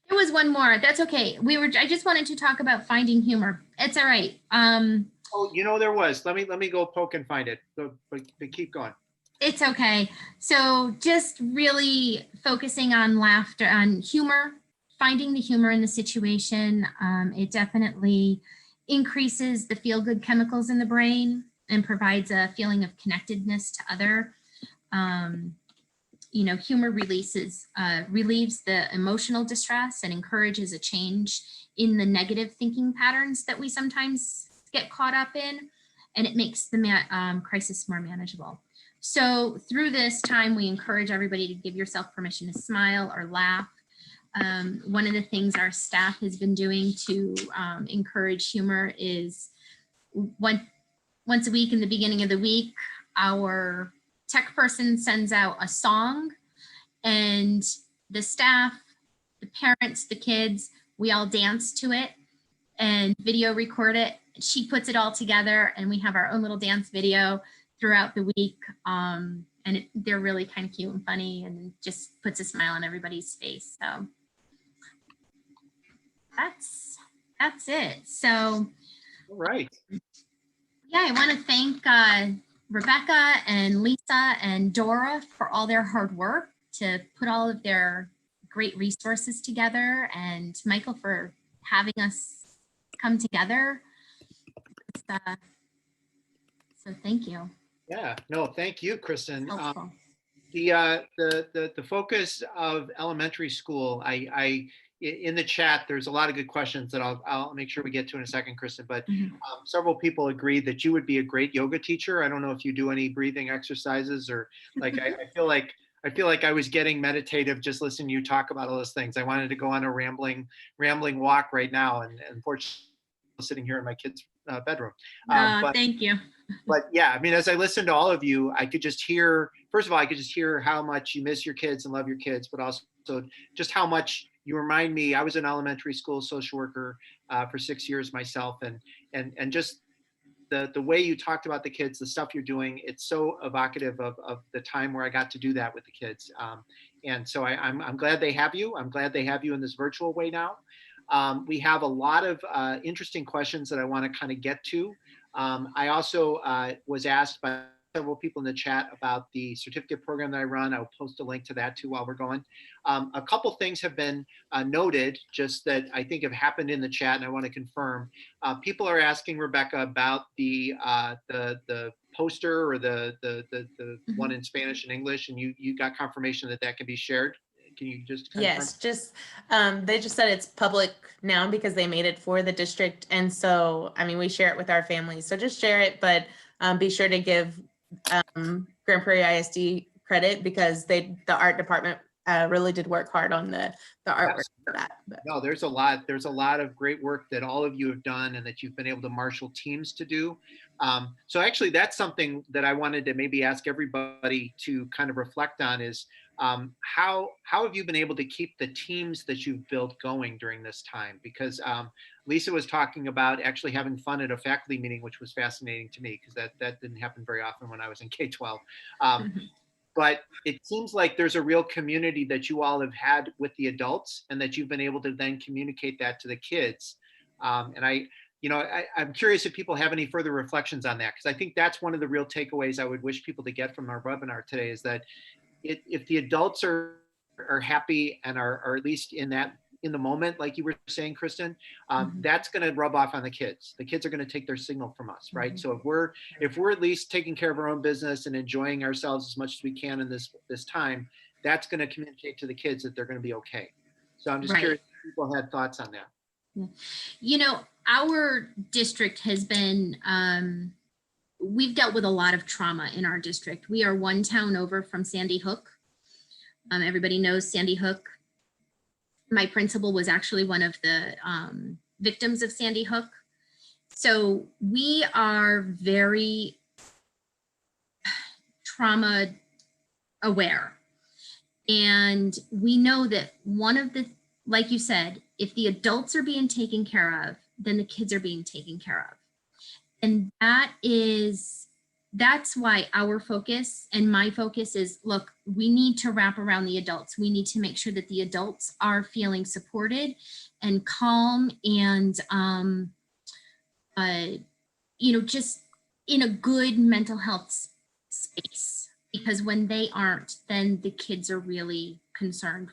There was one more. That's okay. I just wanted to talk about finding humor. It's all right. Oh, you know, there was. Let me go poke and find it. But keep going. It's okay. So just really focusing on laughter, on humor, finding the humor in the situation. It definitely increases the feel-good chemicals in the brain and provides a feeling of connectedness to other. Humor relieves the emotional distress and encourages a change in the negative thinking patterns that we sometimes get caught up in, and it makes the crisis more manageable. So through this time, we encourage everybody to give yourself permission to smile or laugh. One of the things our staff has been doing to encourage humor is once a week in the beginning of the week, our tech person sends out a song, and the staff, the parents, the kids, we all dance to it and video record it. She puts it all together, and we have our own little dance video throughout the week. and they're really kind of cute and funny and just puts a smile on everybody's face. So that's it. So All right. yeah, I want to thank Rebecca and Lisa and Dora for all their hard work to put all of their great resources together, and Michael for having us come together. So thank you. Yeah, no, thank you, Kristen. Helpful. The focus of elementary school, in the chat, there's a lot of good questions that I'll make sure we get to in a second, Kristen, but several people agreed that you would be a great yoga teacher. I don't know if you do any breathing exercises, or like, I feel like I was getting meditative just listening to you talk about all those things. I wanted to go on a rambling walk right now, and unfortunately I'm sitting here in my kid's bedroom. Thank you. But yeah, I mean, as I listened to all of you, I could just hear, first of all, I could just hear how much you miss your kids and love your kids, but also just how much you remind me. I was an elementary school social worker for 6 years myself, and just the way you talked about the kids, the stuff you're doing, it's so evocative of the time where I got to do that with the kids. And so I'm glad they have you. I'm glad they have you in this virtual way now. We have a lot of interesting questions that I want to kind of get to. I also was asked by several people in the chat about the certificate program that I run. I'll post a link to that too while we're going. A couple things have been noted, just that I think have happened in the chat, and I want to confirm. People are asking Rebecca about the poster or the one in Spanish and English, and you got confirmation that that can be shared. Can you just confirm? Yes, just they just said it's public now because they made it for the district, and so I mean we share it with our families. So just share it, but be sure to give Grand Prairie ISD credit because the art department really did work hard on the artwork for that. But. No, there's a lot of great work that all of you have done and that you've been able to marshal teams to do. So actually, that's something that I wanted to maybe ask everybody to kind of reflect on is how have you been able to keep the teams that you've built going during this time? Because Lisa was talking about actually having fun at a faculty meeting, which was fascinating to me because that didn't happen very often when I was in K-12. But it seems like there's a real community that you all have had with the adults and that you've been able to then communicate that to the kids. And I'm curious if people have any further reflections on that, because I think that's one of the real takeaways I would wish people to get from our webinar today is that if the adults are happy and are at least in the moment, like you were saying, Kristen, that's going to rub off on the kids. The kids are going to take their signal from us, right? So if we're at least taking care of our own business and enjoying ourselves as much as we can in this time, that's going to communicate to the kids that they're going to be okay. So I'm just curious if people had thoughts on that. You know, our district has been, we've dealt with a lot of trauma in our district. We are one town over from Sandy Hook. Everybody knows Sandy Hook. My principal was actually one of the victims of Sandy Hook. So we are very trauma aware. And we know that one of the, like you said, if the adults are being taken care of, then the kids are being taken care of. And that's why our focus and my focus is, look, we need to wrap around the adults. We need to make sure that the adults are feeling supported and calm and, just in a good mental health space, because when they aren't, then the kids are really concerned.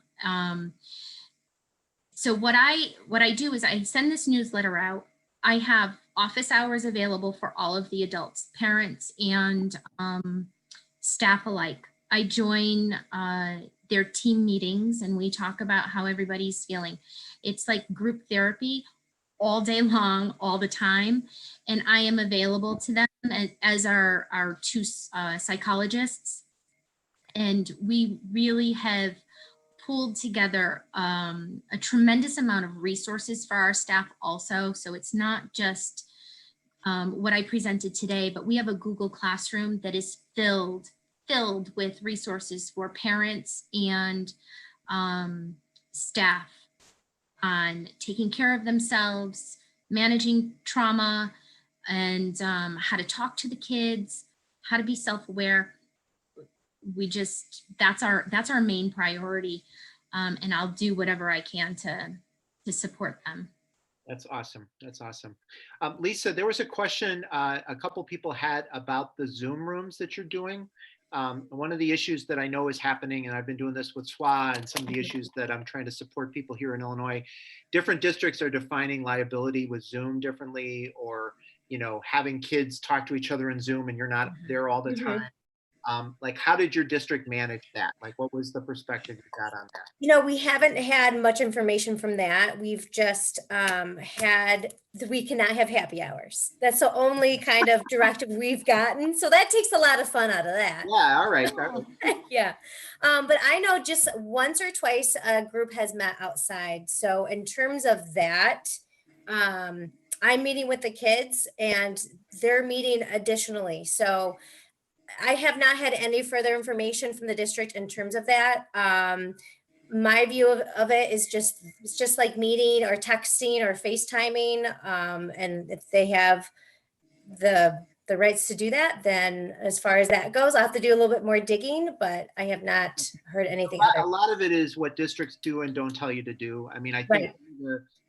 So what I do is I send this newsletter out. I have office hours available for all of the adults, parents, and staff alike. I join their team meetings and we talk about how everybody's feeling. It's like group therapy all day long, all the time. And I am available to them as our two psychologists. And we really have pulled together a tremendous amount of resources for our staff also. So it's not just what I presented today, but we have a Google Classroom that is filled with resources for parents and staff on taking care of themselves, managing trauma, and how to talk to the kids, how to be self-aware. that's our main priority. And I'll do whatever I can to support them. That's awesome. That's awesome. Lisa, there was a question a couple people had about the Zoom rooms that you're doing. One of the issues that I know is happening, and I've been doing this with SWA and some of the issues that I'm trying to support people here in Illinois, different districts are defining liability with Zoom differently, or, having kids talk to each other in Zoom and you're not there all the time. Like, how did your district manage that? Like, what was the perspective you got on that? We haven't had much information from that. We've just we cannot have happy hours. That's the only kind of directive we've gotten. So that takes a lot of fun out of that. Yeah, all right. Yeah. But I know just once or twice a group has met outside. So in terms of that, I'm meeting with the kids and they're meeting additionally. So I have not had any further information from the district in terms of that. My view of it is it's just like meeting or texting or FaceTiming. And if they have the rights to do that, then as far as that goes, I'll have to do a little bit more digging, but I have not heard anything. A lot of it is what districts do and don't tell you to do. I mean, I think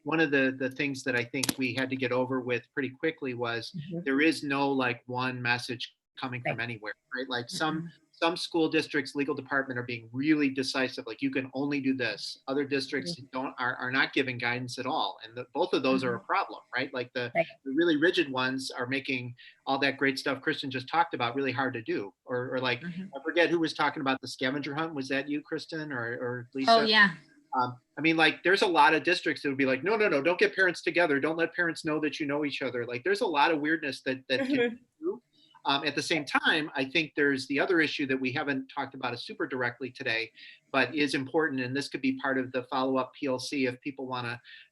one of the things that I think we had to get over with pretty quickly was there is no like one message coming from anywhere, right? Like some school districts, legal department are being really decisive. Like, you can only do this. Other districts are not giving guidance at all. And both of those are a problem, right? Like the really rigid ones are making all that great stuff Kristen just talked about really hard to do. Or like, I forget who was talking about the scavenger hunt. Was that you, Kristen, or Lisa? Oh, yeah. I mean, like, there's a lot of districts that would be like, no, don't get parents together. Don't let parents know that you know each other. Like, there's a lot of weirdness that can do. At the same time, I think there's the other issue that we haven't talked about super directly today, but is important, and this could be part of the follow-up PLC if people want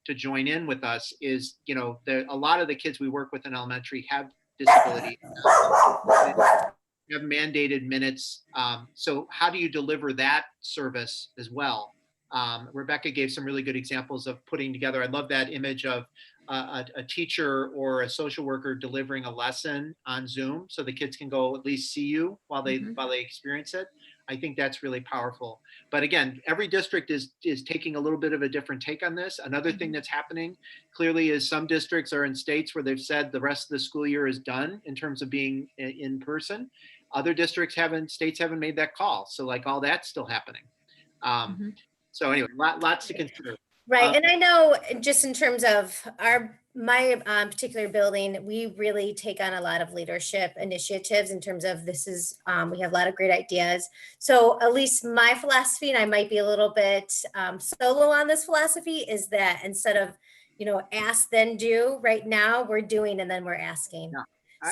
to join in with us, is, a lot of the kids we work with in elementary have disability, have mandated minutes. So how do you deliver that service as well? Rebecca gave some really good examples of putting together. I love that image of a teacher or a social worker delivering a lesson on Zoom, so the kids can go at least see you while they experience it. I think that's really powerful. But again, every district is taking a little bit of a different take on this. Another thing that's happening clearly is some districts are in states where they've said the rest of the school year is done in terms of being in person. Other districts states haven't made that call. So like all that's still happening. So anyway, lots to consider. Right. And I know just in terms of my particular building, we really take on a lot of leadership initiatives in terms of we have a lot of great ideas. So at least my philosophy, and I might be a little bit solo on this philosophy, is that instead of, ask then do, right now we're doing and then we're asking.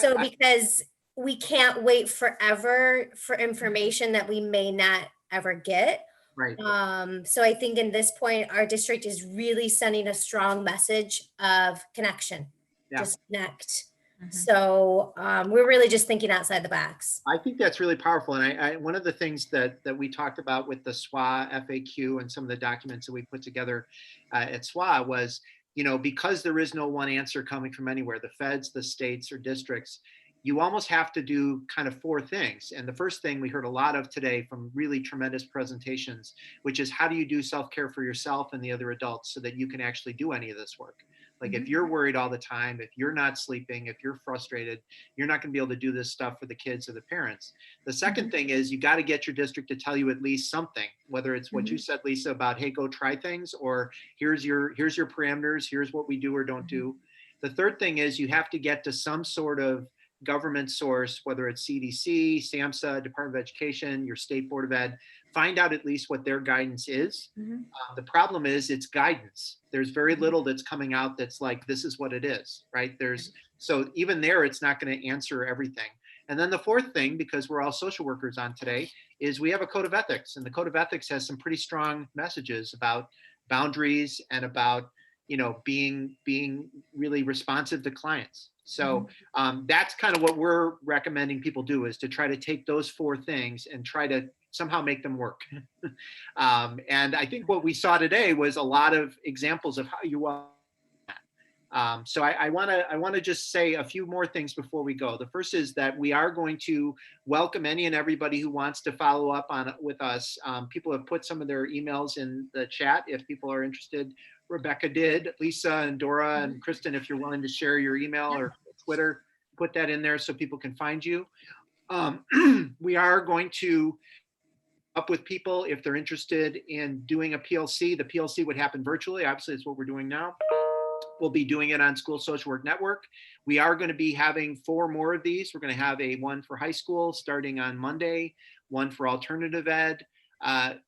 Yeah. Because we can't wait forever for information that we may not ever get. Right. So I think in this point, our district is really sending a strong message of connection. Yeah. Just connect. So we're really just thinking outside the box. I think that's really powerful. And one of the things that we talked about with the SWA FAQ and some of the documents that we put together at SWA was, because there is no one answer coming from anywhere, the feds, the states, or districts, you almost have to do kind of four things. And the first thing we heard a lot of today from really tremendous presentations, which is how do you do self-care for yourself and the other adults so that you can actually do any of this work? Like if you're worried all the time, if you're not sleeping, if you're frustrated, you're not going to be able to do this stuff for the kids or the parents. The second thing is you got to get your district to tell you at least something, whether it's what you said, Lisa, about, hey, go try things, or here's your parameters, here's what we do or don't do. The third thing is you have to get to some sort of government source, whether it's CDC, SAMHSA, Department of Education, your state board of ed, find out at least what their guidance is. The problem is it's guidance. There's very little that's coming out that's like, this is what it is, right? So even there, it's not going to answer everything. And then the fourth thing, because we're all social workers on today, is we have a code of ethics, and the code of ethics has some pretty strong messages about boundaries and about, being really responsive to clients. So that's kind of what we're recommending people do, is to try to take those four things and try to somehow make them work. And I think what we saw today was a lot of examples of how you So I want to just say a few more things before we go. The first is that we are going to welcome any and everybody who wants to follow up on with us. People have put some of their emails in the chat if people are interested. Rebecca did. Lisa and Dora and Kristen, if you're willing to share your email or Twitter, put that in there so people can find you. We are going to up with people if they're interested in doing a PLC. The PLC would happen virtually. Obviously, it's what we're doing now. We'll be doing it on School Social Work Network. We are going to be having 4 more of these. We're going to have one for high school starting on Monday, one for alternative ed,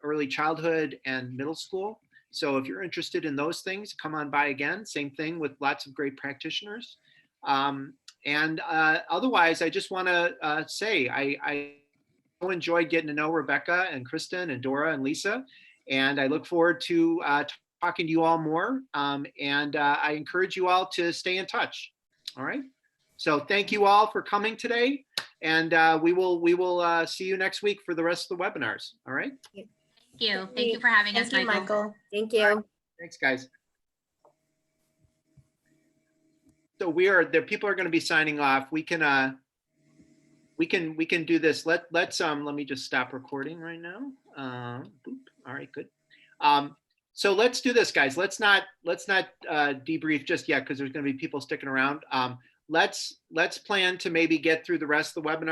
early childhood, and middle school. So if you're interested in those things, come on by again. Same thing with lots of great practitioners. Otherwise, I just want to say I enjoyed getting to know Rebecca and Kristen and Dora and Lisa, and I look forward to talking to you all more. I encourage you all to stay in touch. All right. So thank you all for coming today, and we will see you next week for the rest of the webinars. All right. Thank you. Thank you for having us, Thank you, Michael. Thank you. Thanks, guys. So people are going to be signing off. We can do this. Let me just stop recording right now. All right, good. So let's do this, guys. Let's not debrief just yet because there's going to be people sticking around. Let's plan to maybe get through the rest of the webinar